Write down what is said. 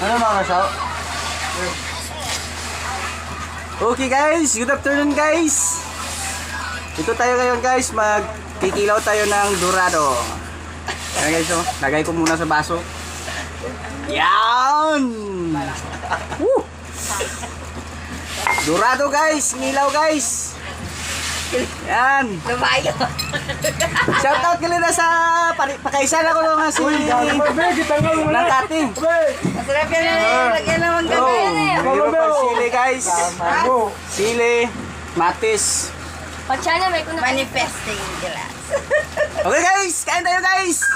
Ano mga kasaw? Okay guys, good afternoon guys. Ito tayo ngayon guys, magkikilaw tayo ng dorado. Ayan guys, oh, lagay ko muna sa baso. Yan! Woo! Dorado guys, ngilaw guys. Yan. Lumayo. Shout out kalina sa pakaisan ako nga si Nangkati. Masarap yan eh. Lagyan naman gabi yan eh. Meron pa sili guys. Sili, matis. Patsana may manifesting glass. Okay guys, kain tayo guys.